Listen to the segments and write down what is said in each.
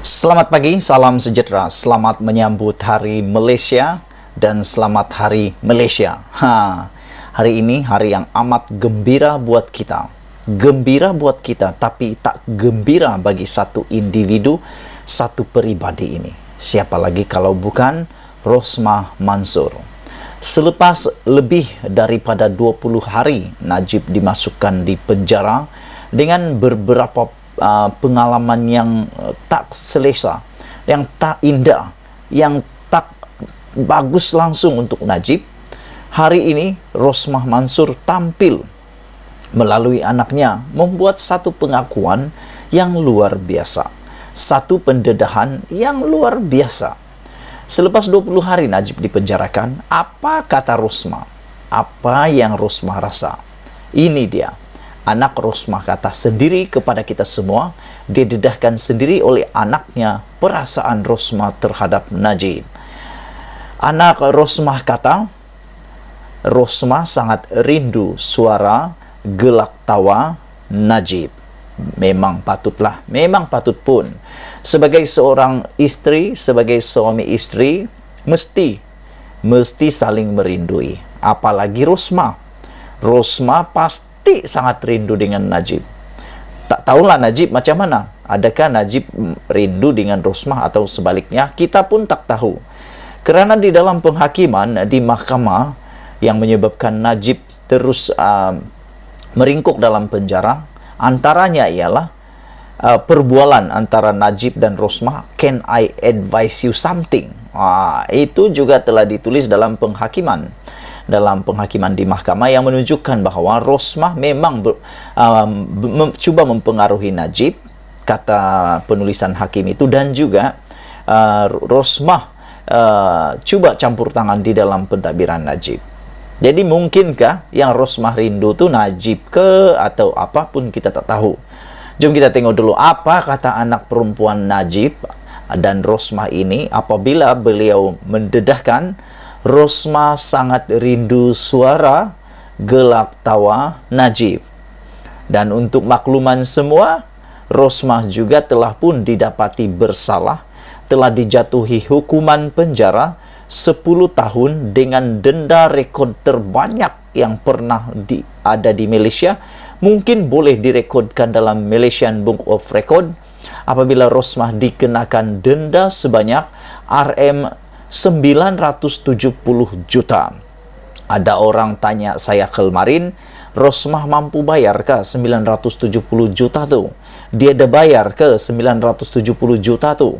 Selamat pagi, salam sejahtera, selamat menyambut Hari Malaysia dan selamat Hari Malaysia. Hari ini hari yang amat gembira buat kita. Gembira buat kita, tapi tak gembira bagi satu individu, satu peribadi ini. Siapa lagi kalau bukan Rosmah Mansur. Selepas lebih daripada 20 hari Najib dimasukkan di penjara dengan beberapa pengalaman yang tak selesa, yang tak indah, yang tak bagus langsung untuk Najib. Hari ini Rosmah Mansur tampil melalui anaknya membuat satu pengakuan yang luar biasa, satu pendedahan yang luar biasa. Selepas 20 hari Najib dipenjarakan, apa kata Rosmah? Apa yang Rosmah rasa? Ini dia. Anak Rosmah kata sendiri kepada kita semua, didedahkan sendiri oleh anaknya perasaan Rosmah terhadap Najib. Anak Rosmah kata, Rosmah sangat rindu suara gelak tawa Najib. Memang patutlah, memang patut pun. Sebagai seorang istri, sebagai suami istri, mesti saling merindui. Apalagi Rosmah. Rosmah pasti sangat rindu dengan Najib. Tak tahulah Najib macam mana. Adakah Najib rindu dengan Rosmah atau sebaliknya? Kita pun tak tahu. Kerana di dalam penghakiman di mahkamah yang menyebabkan Najib terus meringkuk dalam penjara, antaranya ialah perbualan antara Najib dan Rosmah. Can I advise you something? Itu juga telah ditulis dalam penghakiman di mahkamah yang menunjukkan bahawa Rosmah memang cuba mempengaruhi Najib, kata penulisan hakim itu, dan juga Rosmah cuba campur tangan di dalam pentadbiran Najib. Jadi mungkinkah yang Rosmah rindu tu Najib ke atau apapun, kita tak tahu. Jom kita tengok dulu apa kata anak perempuan Najib dan Rosmah ini apabila beliau mendedahkan Rosmah sangat rindu suara gelak tawa Najib. Dan untuk makluman semua, Rosmah juga telah pun didapati bersalah, telah dijatuhi hukuman penjara 10 tahun dengan denda rekod terbanyak yang pernah ada di Malaysia. Mungkin boleh direkodkan dalam Malaysian Book of Record apabila Rosmah dikenakan denda sebanyak RM970 juta. Ada orang tanya saya kemarin, Rosmah mampu bayar ke 970 juta tu? Dia dah bayar ke 970 juta tu?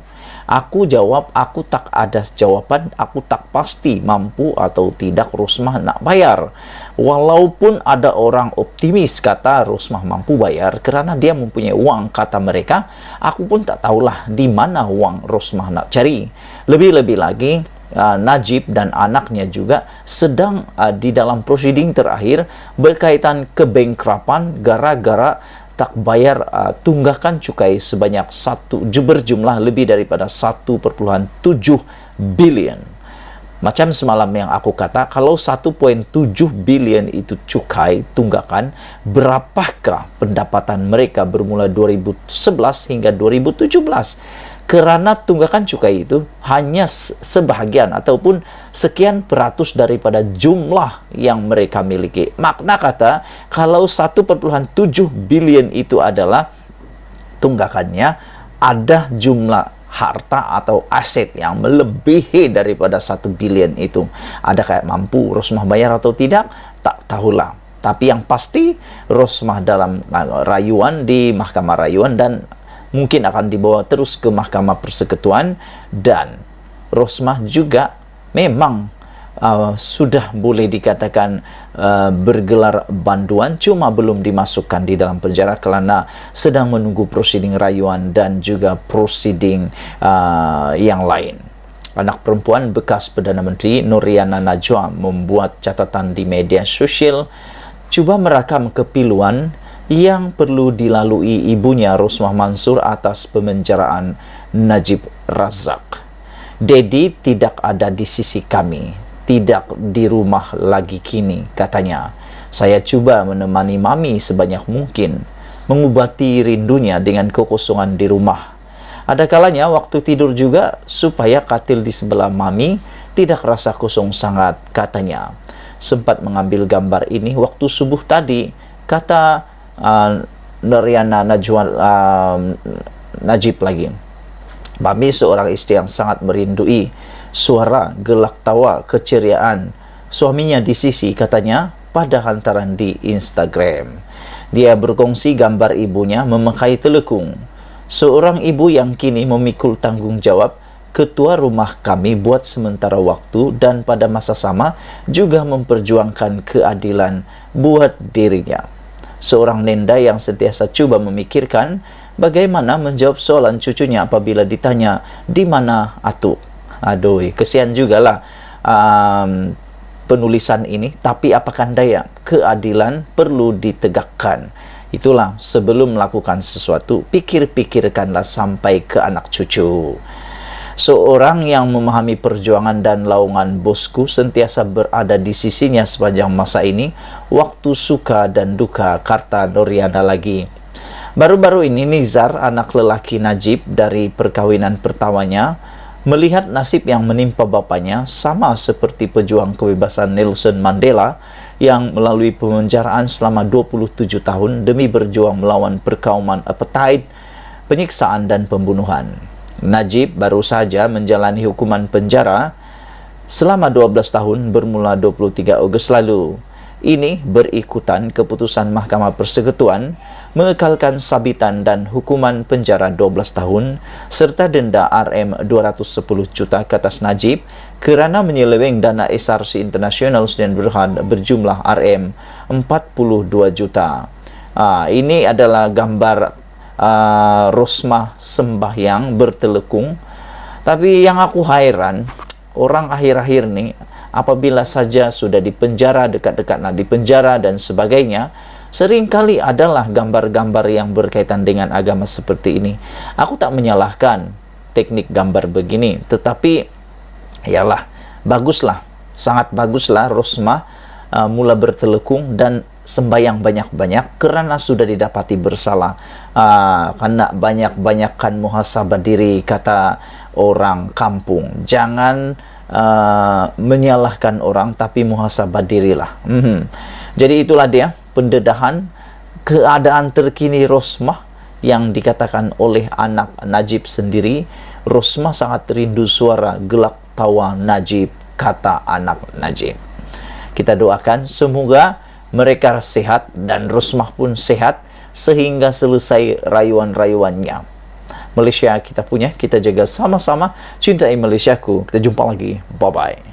Aku jawab, aku tak ada jawapan, aku tak pasti mampu atau tidak Rosmah nak bayar. Walaupun ada orang optimis kata Rosmah mampu bayar kerana dia mempunyai uang, kata mereka, aku pun tak tahulah di mana uang Rosmah nak cari. Lebih-lebih lagi, Najib dan anaknya juga sedang di dalam prosiding terakhir berkaitan kebankrapan gara-gara tak bayar tunggakan cukai sebanyak berjumlah lebih daripada 1.7 bilion. Macam semalam yang aku kata, kalau 1.7 bilion itu cukai tunggakan, berapakah pendapatan mereka bermula 2011 hingga 2017? Kerana tunggakan cukai itu hanya sebahagian ataupun sekian peratus daripada jumlah yang mereka miliki. Makna kata, kalau 1.7 bilion itu adalah tunggakannya, ada jumlah harta atau aset yang melebihi daripada 1 bilion itu. Adakah mampu Rosmah bayar atau tidak? Tak tahulah. Tapi yang pasti, Rosmah dalam rayuan di Mahkamah Rayuan dan mungkin akan dibawa terus ke Mahkamah Persekutuan, dan Rosmah juga memang sudah boleh dikatakan bergelar banduan, cuma belum dimasukkan di dalam penjara kerana sedang menunggu prosiding rayuan dan juga prosiding yang lain. Anak perempuan bekas Perdana Menteri Noriana Najwa membuat catatan di media sosial, cuba merakam kepiluan yang perlu dilalui ibunya Rosmah Mansur atas pemenjaraan Najib Razak. Dedi tidak ada di sisi kami, tidak di rumah lagi kini, katanya. Saya cuba menemani Mami sebanyak mungkin, mengubati rindunya dengan kekosongan di rumah. Ada kalanya waktu tidur juga supaya katil di sebelah mami tidak rasa kosong sangat, katanya. Sempat mengambil gambar ini waktu subuh tadi, kata Noriana Najib lagi. Mami seorang istri yang sangat merindui suara, gelak tawa, keceriaan suaminya di sisi, katanya, pada hantaran di Instagram. Dia berkongsi gambar ibunya memakai telekung. Seorang ibu yang kini memikul tanggung jawab ketua rumah kami buat sementara waktu dan pada masa sama juga memperjuangkan keadilan buat dirinya. Seorang nenda yang sentiasa cuba memikirkan bagaimana menjawab soalan cucunya apabila ditanya, di mana Atuk? Aduh, kesian jugalah penulisan ini, tapi apakan daya, keadilan perlu ditegakkan. Itulah, sebelum melakukan sesuatu, pikir-pikirkanlah sampai ke anak cucu. Seorang yang memahami perjuangan dan laungan bosku sentiasa berada di sisinya sepanjang masa ini, waktu suka dan duka, kata Noriana lagi. Baru-baru ini Nizar, anak lelaki Najib dari perkawinan pertamanya, melihat nasib yang menimpa bapaknya sama seperti pejuang kebebasan Nelson Mandela yang melalui pemenjaraan selama 27 tahun demi berjuang melawan perkauman apartheid, penyiksaan dan pembunuhan. Najib baru saja menjalani hukuman penjara selama 12 tahun bermula 23 Ogos lalu. Ini berikutan keputusan Mahkamah Persekutuan mengekalkan sabitan dan hukuman penjara 12 tahun serta denda Rm210 juta ke atas Najib kerana menyeleweng dana SRC International Sudian Berhad berjumlah Rm42 juta. Ini adalah gambar Rosmah sembahyang bertelekung. Tapi yang aku hairan, orang akhir-akhir ni apabila saja sudah dipenjara, dekat-dekat nak dipenjara dan sebagainya, seringkali adalah gambar-gambar yang berkaitan dengan agama seperti ini. Aku tak menyalahkan teknik gambar begini, tetapi yalah, baguslah, sangat baguslah Rosmah mula bertelekung dan sembayang banyak-banyak kerana sudah didapati bersalah. Kena banyak-banyakkan muhasabah diri, kata orang kampung. Jangan menyalahkan orang, tapi muhasabah dirilah. Jadi itulah dia pendedahan keadaan terkini Rosmah yang dikatakan oleh anak Najib sendiri. Rosmah sangat rindu suara gelak tawa Najib, kata anak Najib. Kita doakan semoga mereka sehat dan Rosmah pun sehat sehingga selesai rayuan-rayuannya. Malaysia kita punya, kita jaga sama-sama. Cintai Malaysiaku. Kita jumpa lagi. Bye-bye.